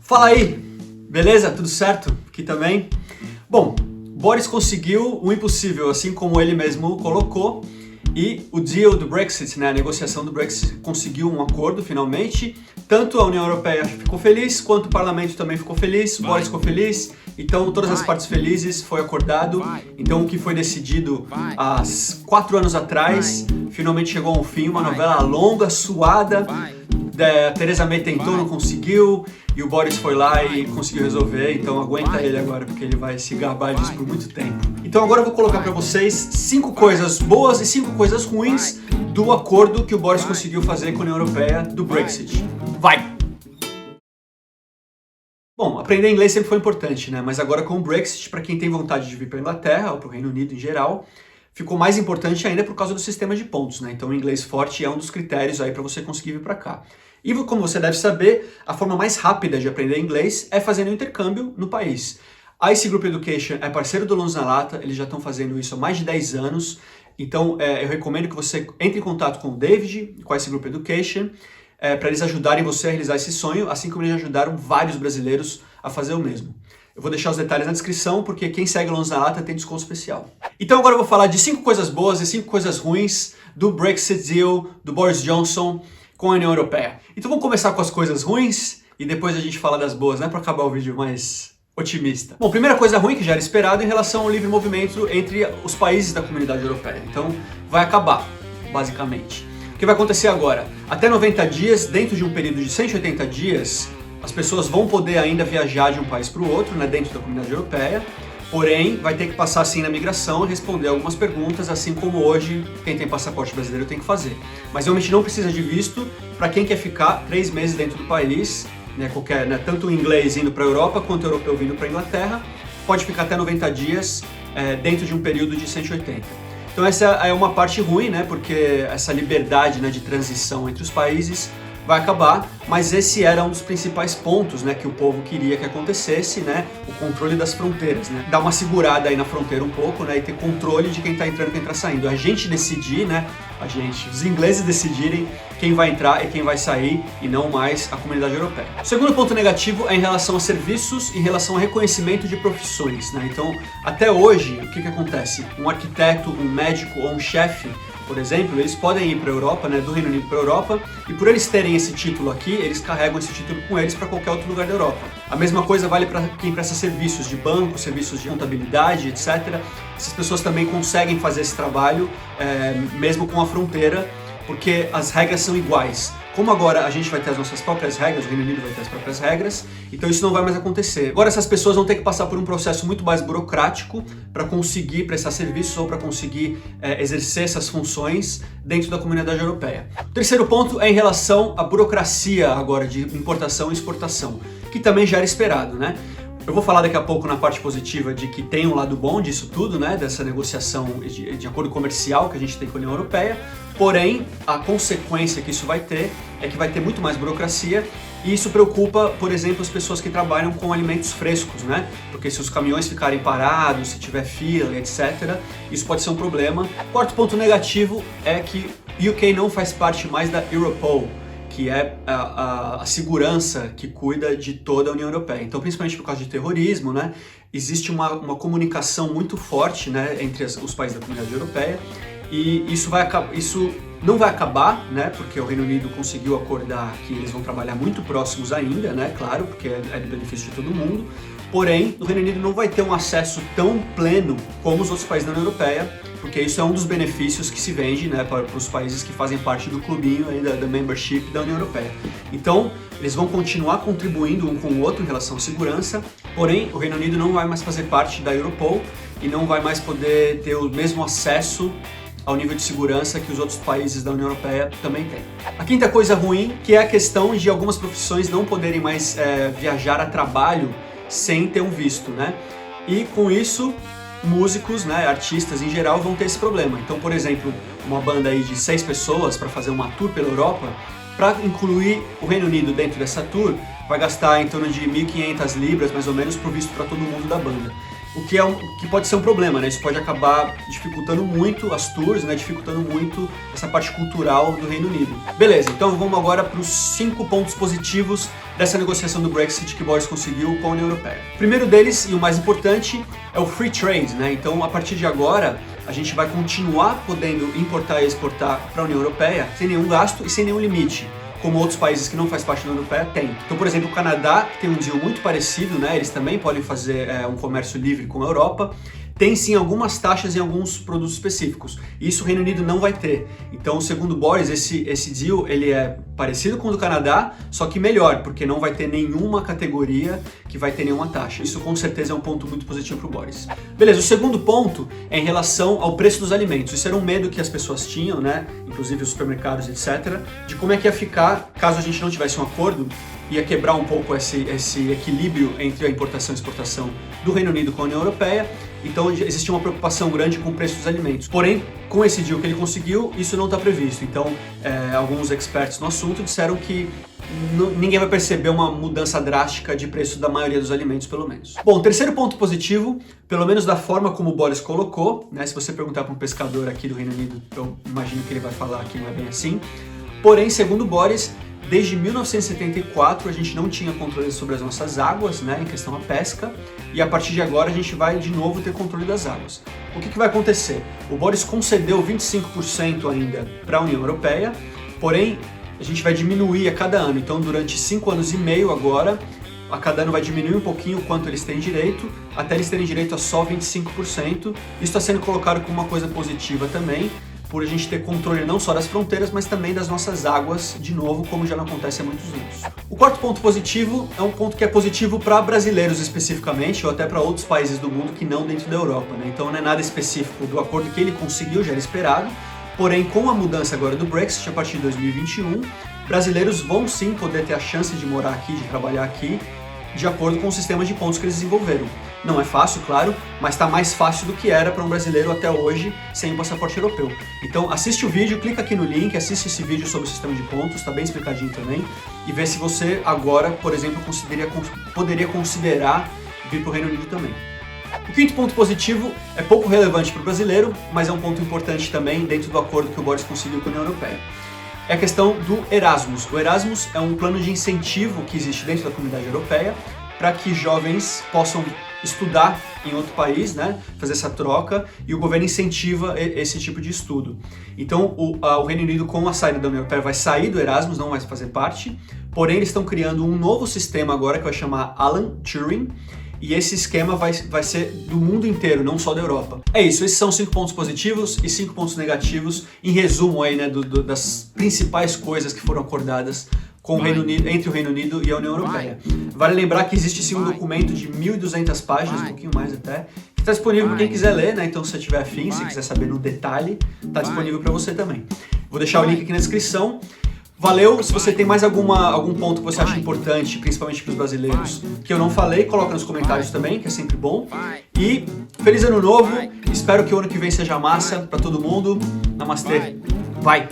Fala aí, beleza? Tudo certo? Aqui também? Bom, Boris conseguiu o impossível, assim como ele mesmo colocou, e o deal do Brexit, né, a negociação do Brexit conseguiu um acordo finalmente. Tanto a União Europeia ficou feliz, quanto o Parlamento também ficou feliz, o Boris ficou feliz, então todas as partes felizes, foi acordado. Então o que foi decidido há 4 anos atrás, finalmente chegou ao fim, uma novela longa, suada. A Theresa May tentou, não conseguiu, e o Boris foi lá e conseguiu resolver, então aguenta ele agora, porque ele vai se gabar disso por muito tempo. Então agora eu vou colocar pra vocês 5 coisas boas e 5 coisas ruins do acordo que o Boris conseguiu fazer com a União Europeia do Brexit. Vai! Bom, aprender inglês sempre foi importante, né? Mas agora com o Brexit, para quem tem vontade de vir para a Inglaterra, ou para o Reino Unido em geral, ficou mais importante ainda por causa do sistema de pontos, né? Então o inglês forte é um dos critérios aí para você conseguir vir para cá. E como você deve saber, a forma mais rápida de aprender inglês é fazendo intercâmbio no país. A IC Group Education é parceiro do Alunos na Lata, eles já estão fazendo isso há mais de 10 anos. Então eu recomendo que você entre em contato com o David, com a IC Group Education, para eles ajudarem você a realizar esse sonho, assim como eles ajudaram vários brasileiros a fazer o mesmo. Eu vou deixar os detalhes na descrição, porque quem segue o Alunos na Lata tem desconto especial. Então agora eu vou falar de 5 coisas boas e 5 coisas ruins do Brexit Deal, do Boris Johnson com a União Europeia. Então vamos começar com as coisas ruins e depois a gente fala das boas, né? Para acabar o vídeo mais otimista. Bom, primeira coisa ruim que já era esperado em relação ao livre movimento entre os países da comunidade europeia. Então vai acabar, basicamente. O que vai acontecer agora? Até 90 dias, dentro de um período de 180 dias, as pessoas vão poder ainda viajar de um país para o outro, né, dentro da comunidade europeia, porém vai ter que passar assim na migração e responder algumas perguntas, assim como hoje quem tem passaporte brasileiro tem que fazer. Mas realmente não precisa de visto para quem quer ficar 3 meses dentro do país, né, tanto o inglês indo para a Europa quanto o europeu vindo para a Inglaterra, pode ficar até 90 dias dentro de um período de 180. Então essa é uma parte ruim, né, porque essa liberdade, né, de transição entre os países vai acabar, mas esse era um dos principais pontos, né, que o povo queria que acontecesse, né, o controle das fronteiras, né, dar uma segurada aí na fronteira um pouco, né, e ter controle de quem está entrando e quem está saindo. A gente decidir, né, os ingleses decidirem quem vai entrar e quem vai sair e não mais a comunidade europeia. O segundo ponto negativo é em relação a serviços, em relação a reconhecimento de profissões, né, então até hoje o que acontece? Um arquiteto, um médico ou um chefe, por exemplo, eles podem ir para a Europa, né, do Reino Unido para a Europa, e por eles terem esse título aqui, eles carregam esse título com eles para qualquer outro lugar da Europa. A mesma coisa vale para quem presta serviços de banco, serviços de contabilidade, etc. Essas pessoas também conseguem fazer esse trabalho, mesmo com a fronteira, porque as regras são iguais. Como agora a gente vai ter as nossas próprias regras, o Reino Unido vai ter as próprias regras, então isso não vai mais acontecer. Agora essas pessoas vão ter que passar por um processo muito mais burocrático para conseguir prestar serviços ou para conseguir exercer essas funções dentro da comunidade europeia. O terceiro ponto é em relação à burocracia agora de importação e exportação, que também já era esperado, né? Eu vou falar daqui a pouco na parte positiva de que tem um lado bom disso tudo, né, dessa negociação de acordo comercial que a gente tem com a União Europeia, porém a consequência que isso vai ter é que vai ter muito mais burocracia e isso preocupa, por exemplo, as pessoas que trabalham com alimentos frescos, né, porque se os caminhões ficarem parados, se tiver fila, etc., isso pode ser um problema. Quarto ponto negativo é que o UK não faz parte mais da Europol, que é a segurança que cuida de toda a União Europeia. Então, principalmente por causa de terrorismo, né, existe uma comunicação muito forte, né, entre os países da comunidade europeia, e isso não vai acabar, né, porque o Reino Unido conseguiu acordar que eles vão trabalhar muito próximos ainda, né, claro, porque é de benefício de todo mundo, porém, o Reino Unido não vai ter um acesso tão pleno como os outros países da União Europeia, porque isso é um dos benefícios que se vende, né, para os países que fazem parte do clubinho aí da membership da União Europeia. Então, eles vão continuar contribuindo um com o outro em relação à segurança, porém, o Reino Unido não vai mais fazer parte da Europol e não vai mais poder ter o mesmo acesso ao nível de segurança que os outros países da União Europeia também têm. A quinta coisa ruim, que é a questão de algumas profissões não poderem mais viajar a trabalho sem ter um visto, né? E com isso, músicos, né, artistas em geral vão ter esse problema. Então, por exemplo, uma banda aí de 6 pessoas para fazer uma tour pela Europa, para incluir o Reino Unido dentro dessa tour, vai gastar em torno de 1.500 libras, mais ou menos, por visto para todo mundo da banda. o que pode ser um problema, né? Isso pode acabar dificultando muito as tours, né? Dificultando muito essa parte cultural do Reino Unido. Beleza, então vamos agora para os 5 pontos positivos dessa negociação do Brexit que o Boris conseguiu com a União Europeia. O primeiro deles, e o mais importante, é o free trade, né? Então, a partir de agora, a gente vai continuar podendo importar e exportar para a União Europeia sem nenhum gasto e sem nenhum limite, como outros países que não fazem parte da União Europeia têm. Então, por exemplo, o Canadá, que tem um deal muito parecido, né? Eles também podem fazer um comércio livre com a Europa. Tem sim algumas taxas em alguns produtos específicos. Isso o Reino Unido não vai ter. Então, segundo Boris, esse deal ele é parecido com o do Canadá, só que melhor, porque não vai ter nenhuma categoria que vai ter nenhuma taxa. Isso com certeza é um ponto muito positivo para o Boris. Beleza, o segundo ponto é em relação ao preço dos alimentos. Isso era um medo que as pessoas tinham, né? Inclusive os supermercados, etc., de como é que ia ficar caso a gente não tivesse um acordo. Ia quebrar um pouco esse equilíbrio entre a importação e exportação do Reino Unido com a União Europeia. Então existia uma preocupação grande com o preço dos alimentos. Porém, com esse deal que ele conseguiu, isso não está previsto. Então, alguns experts no assunto disseram que ninguém vai perceber uma mudança drástica de preço da maioria dos alimentos, pelo menos. Bom, terceiro ponto positivo, pelo menos da forma como o Boris colocou, né? Se você perguntar para um pescador aqui do Reino Unido, eu imagino que ele vai falar que não é bem assim. Porém, segundo o Boris, desde 1974 a gente não tinha controle sobre as nossas águas, né, em questão à pesca, e a partir de agora a gente vai de novo ter controle das águas. O que vai acontecer? O Boris concedeu 25% ainda para a União Europeia, porém a gente vai diminuir a cada ano. Então durante 5 anos e meio agora, a cada ano vai diminuir um pouquinho o quanto eles têm direito, até eles terem direito a só 25%. Isso está sendo colocado como uma coisa positiva também, por a gente ter controle não só das fronteiras, mas também das nossas águas, de novo, como já não acontece há muitos anos. O quarto ponto positivo é um ponto que é positivo para brasileiros especificamente, ou até para outros países do mundo que não dentro da Europa, né? Então não é nada específico do acordo que ele conseguiu, já era esperado, porém com a mudança agora do Brexit, a partir de 2021, brasileiros vão sim poder ter a chance de morar aqui, de trabalhar aqui, de acordo com o sistema de pontos que eles desenvolveram. Não é fácil, claro, mas está mais fácil do que era para um brasileiro até hoje sem um passaporte europeu. Então assiste o vídeo, clica aqui no link, assiste esse vídeo sobre o sistema de pontos, está bem explicadinho também, e vê se você agora, por exemplo, poderia considerar vir para o Reino Unido também. O quinto ponto positivo é pouco relevante para o brasileiro, mas é um ponto importante também dentro do acordo que o Boris conseguiu com a União Europeia. É a questão do Erasmus. O Erasmus é um plano de incentivo que existe dentro da comunidade europeia para que jovens possam estudar em outro país, né, fazer essa troca, e o governo incentiva esse tipo de estudo. Então, o Reino Unido, com a saída da União Europeia, vai sair do Erasmus, não vai fazer parte, porém eles estão criando um novo sistema agora que vai chamar Alan Turing, e esse esquema vai ser do mundo inteiro, não só da Europa. É isso, esses são 5 pontos positivos e 5 pontos negativos, em resumo aí, né, das principais coisas que foram acordadas com o Reino Unido, entre o Reino Unido e a União Europeia. Vale lembrar que existe sim um documento de 1.200 páginas, um pouquinho mais até, que está disponível para quem quiser ler, né? Então se você tiver afim, se quiser saber no detalhe, está disponível para você também. Vou deixar o link aqui na descrição. Valeu! Se você tem mais algum ponto que você acha importante, principalmente para os brasileiros, que eu não falei, coloca nos comentários também, que é sempre bom. E feliz ano novo! Espero que o ano que vem seja massa para todo mundo. Namastê! Vai!